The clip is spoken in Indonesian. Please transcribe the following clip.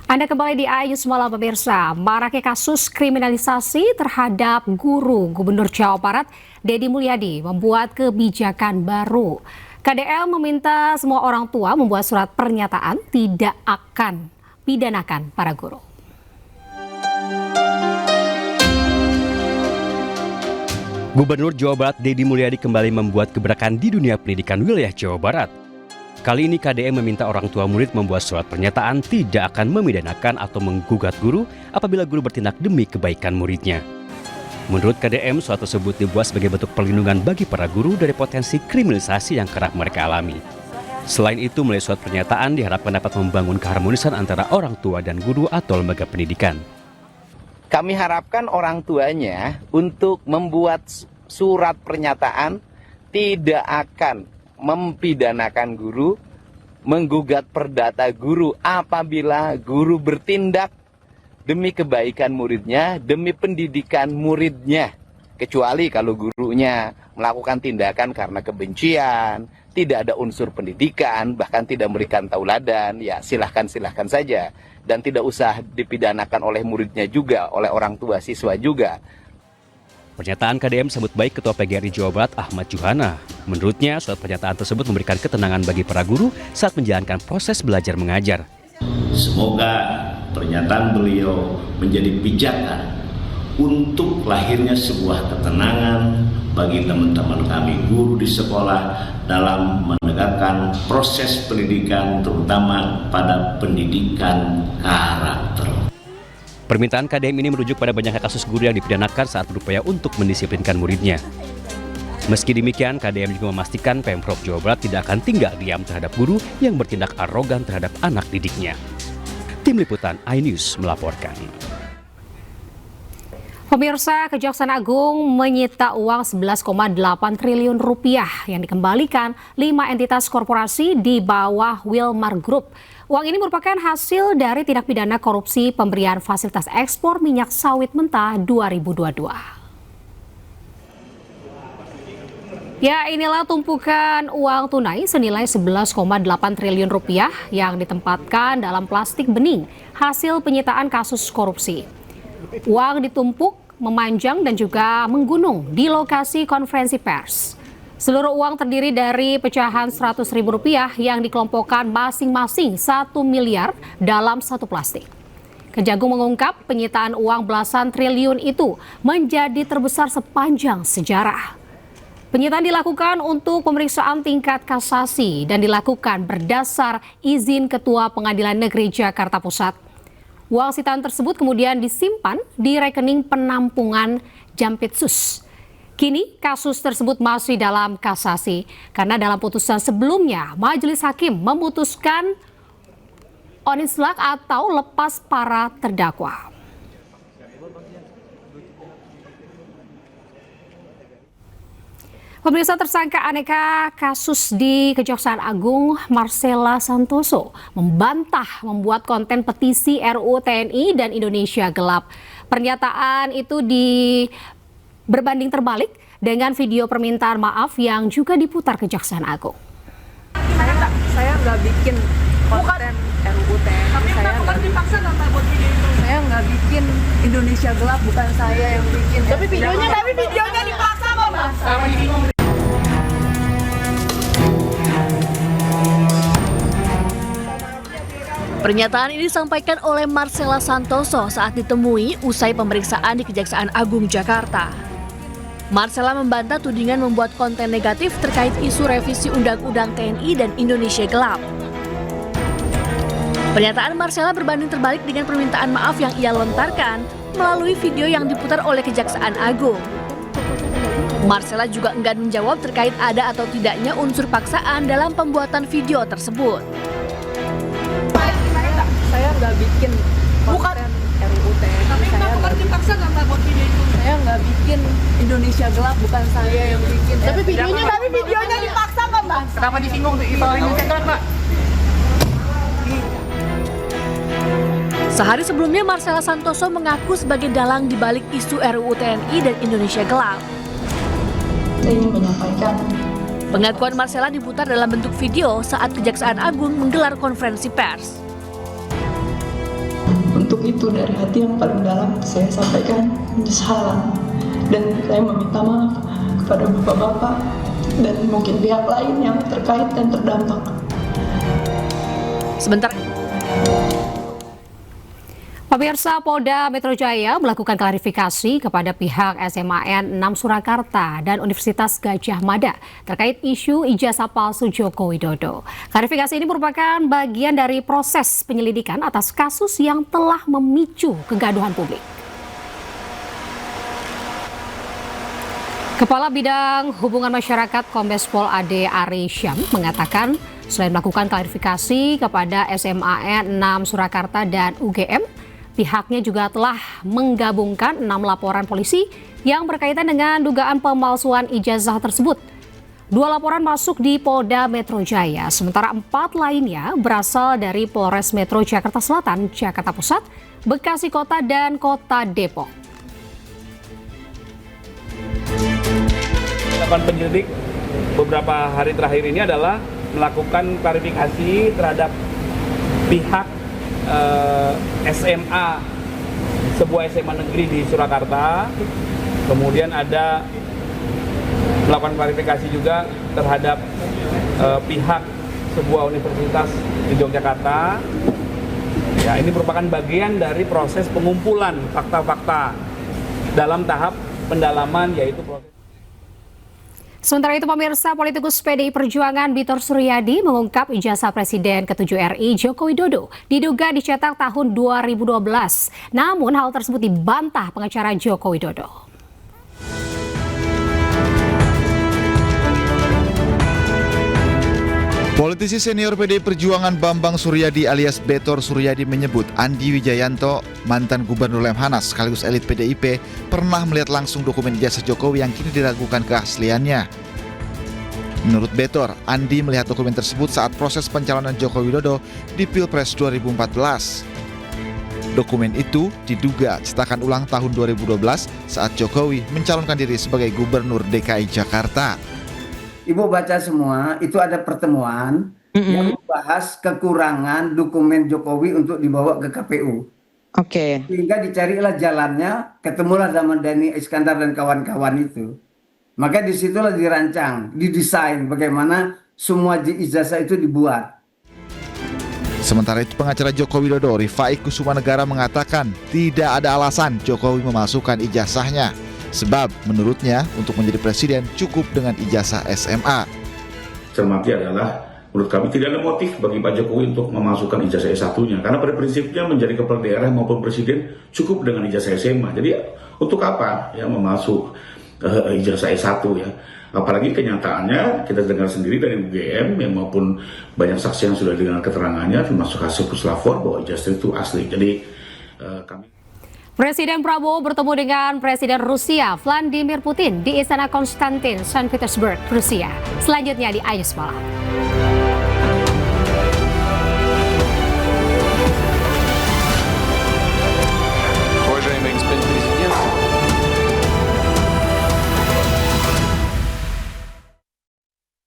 Anda kembali di News Malam pemirsa. Maraknya kasus kriminalisasi terhadap guru Gubernur Jawa Barat Deddy Mulyadi membuat kebijakan baru. KDL meminta semua orang tua membuat surat pernyataan tidak akan pidanakan para guru. Gubernur Jawa Barat Deddy Mulyadi kembali membuat gebrakan di dunia pendidikan wilayah Jawa Barat. Kali ini KDM meminta orang tua murid membuat surat pernyataan tidak akan memidanakan atau menggugat guru apabila guru bertindak demi kebaikan muridnya. Menurut KDM, surat tersebut dibuat sebagai bentuk perlindungan bagi para guru dari potensi kriminalisasi yang kerap mereka alami. Selain itu, melalui surat pernyataan diharapkan dapat membangun keharmonisan antara orang tua dan guru atau lembaga pendidikan. Kami harapkan orang tuanya untuk membuat surat pernyataan tidak akan mempidanakan guru, menggugat perdata guru apabila guru bertindak demi kebaikan muridnya, demi pendidikan muridnya. Kecuali kalau gurunya melakukan tindakan karena kebencian, tidak ada unsur pendidikan, bahkan tidak memberikan tauladan, ya silahkan saja. Dan tidak usah dipidanakan oleh muridnya juga, oleh orang tua siswa juga. Pernyataan KDM sambut baik Ketua PGRI Jawa Barat Ahmad Juhana. Menurutnya, surat pernyataan tersebut memberikan ketenangan bagi para guru saat menjalankan proses belajar mengajar. Semoga pernyataan beliau menjadi pijakan untuk lahirnya sebuah ketenangan bagi teman-teman kami guru di sekolah dalam menegakkan proses pendidikan, terutama pada pendidikan karakter. Permintaan KDM ini merujuk pada banyaknya kasus guru yang dipidanakan saat berupaya untuk mendisiplinkan muridnya. Meski demikian, KDM juga memastikan Pemprov Jawa Barat tidak akan tinggal diam terhadap guru yang bertindak arogan terhadap anak didiknya. Tim Liputan iNews melaporkan. Pemirsa, Kejaksaan Agung menyita uang 11,8 triliun rupiah yang dikembalikan 5 entitas korporasi di bawah Wilmar Group. Uang ini merupakan hasil dari tindak pidana korupsi pemberian fasilitas ekspor minyak sawit mentah 2022. Ya, inilah tumpukan uang tunai senilai 11,8 triliun rupiah yang ditempatkan dalam plastik bening hasil penyitaan kasus korupsi. Uang ditumpuk, memanjang dan juga menggunung di lokasi konferensi pers. Seluruh uang terdiri dari pecahan Rp100.000 yang dikelompokkan masing-masing 1 miliar dalam satu plastik. Kejagung mengungkap penyitaan uang belasan triliun itu menjadi terbesar sepanjang sejarah. Penyitaan dilakukan untuk pemeriksaan tingkat kasasi dan dilakukan berdasar izin Ketua Pengadilan Negeri Jakarta Pusat. Uang sitaan tersebut kemudian disimpan di rekening penampungan Jampitsus. Kini kasus tersebut masih dalam kasasi karena dalam putusan sebelumnya Majelis Hakim memutuskan onislak atau lepas para terdakwa. Pemirsa, tersangka aneka kasus di Kejaksaan Agung Marcella Santoso membantah membuat konten petisi RUU TNI dan Indonesia Gelap. Pernyataan itu berbanding terbalik dengan video permintaan maaf yang juga diputar Kejaksaan Agung. Saya nggak bikin konten RUU TNI. Tapi bukan dipaksa nggak buat video itu. Saya nggak bikin Indonesia Gelap, bukan saya yang bikin. Tapi videonya dipaksa kok, Mas. Pernyataan ini disampaikan oleh Marcella Santoso saat ditemui usai pemeriksaan di Kejaksaan Agung Jakarta. Marcella membantah tudingan membuat konten negatif terkait isu revisi Undang-Undang TNI dan Indonesia Gelap. Pernyataan Marcella berbanding terbalik dengan permintaan maaf yang ia lontarkan melalui video yang diputar oleh Kejaksaan Agung. Marcella juga enggan menjawab terkait ada atau tidaknya unsur paksaan dalam pembuatan video tersebut. Saya nggak bikin konten RUU TNI. Tapi bukan dipaksa nggak buat video itu. Saya nggak bikin Indonesia Gelap, bukan saya yang bikin. Tapi videonya dipaksa kok, Mas. Kenapa disinggung tuh Indonesia Gelap, Pak? Sehari sebelumnya Marcella Santoso mengaku sebagai dalang di balik isu RUU TNI dan Indonesia Gelap. Saya ingin menyampaikan. Pengakuan Marcella diputar dalam bentuk video saat Kejaksaan Agung menggelar konferensi pers. Untuk itu dari hati yang paling dalam saya sampaikan penyesalan dan saya meminta maaf kepada bapak-bapak dan mungkin pihak lain yang terkait dan terdampak. Sebentar. Pemirsa, Polda Metro Jaya melakukan klarifikasi kepada pihak SMAN 6 Surakarta dan Universitas Gadjah Mada terkait isu ijazah palsu Joko Widodo. Klarifikasi ini merupakan bagian dari proses penyelidikan atas kasus yang telah memicu kegaduhan publik. Kepala Bidang Hubungan Masyarakat Kombes Pol Ade Ari Syam mengatakan selain melakukan klarifikasi kepada SMAN 6 Surakarta dan UGM, pihaknya juga telah menggabungkan 6 laporan polisi yang berkaitan dengan dugaan pemalsuan ijazah tersebut. 2 laporan masuk di Polda Metro Jaya, sementara 4 lainnya berasal dari Polres Metro Jakarta Selatan, Jakarta Pusat, Bekasi Kota, dan Kota Depok. Penyelidik beberapa hari terakhir ini adalah melakukan klarifikasi terhadap pihak SMA, sebuah SMA negeri di Surakarta. Kemudian ada melakukan klarifikasi juga terhadap pihak sebuah universitas di Yogyakarta. Ya, ini merupakan bagian dari proses pengumpulan fakta-fakta dalam tahap pendalaman, yaitu proses. Sementara itu, pemirsa, politikus PDI Perjuangan Bitor Suryadi mengungkap ijazah Presiden ke-7 RI Joko Widodo diduga dicetak tahun 2012. Namun hal tersebut dibantah pengacara Joko Widodo. Politisi senior PDI Perjuangan Bambang Suryadi alias Betor Suryadi menyebut Andi Wijayanto, mantan Gubernur Lemhanas sekaligus elit PDIP, pernah melihat langsung dokumen ijazah Jokowi yang kini diragukan keasliannya. Menurut Betor, Andi melihat dokumen tersebut saat proses pencalonan Joko Widodo di Pilpres 2014. Dokumen itu diduga cetakan ulang tahun 2012 saat Jokowi mencalonkan diri sebagai Gubernur DKI Jakarta. Ibu baca semua, itu ada pertemuan yang membahas kekurangan dokumen Jokowi untuk dibawa ke KPU. Oke. Sehingga dicarilah jalannya, ketemulah zaman Dhani Iskandar dan kawan-kawan itu. Maka disitulah dirancang, didesain bagaimana semua ijazah itu dibuat. Sementara itu pengacara Joko Widodo, Rifai Kusumanegara mengatakan tidak ada alasan Jokowi memasukkan ijazahnya. Sebab menurutnya untuk menjadi presiden cukup dengan ijazah SMA. Cermati adalah menurut kami tidak ada motif bagi Pak Jokowi untuk memasukkan ijazah S1-nya. Karena pada prinsipnya menjadi kepala daerah maupun presiden cukup dengan ijazah SMA. Jadi untuk apa ya memasuk ijazah S1 ya. Apalagi kenyataannya kita dengar sendiri dari UGM ya, maupun banyak saksi yang sudah dengar keterangannya termasuk hasil puslapor bahwa ijazah itu asli. Jadi kami Presiden Prabowo bertemu dengan Presiden Rusia Vladimir Putin di Istana Konstantin, Saint Petersburg, Rusia. Selanjutnya di Ayus Malam.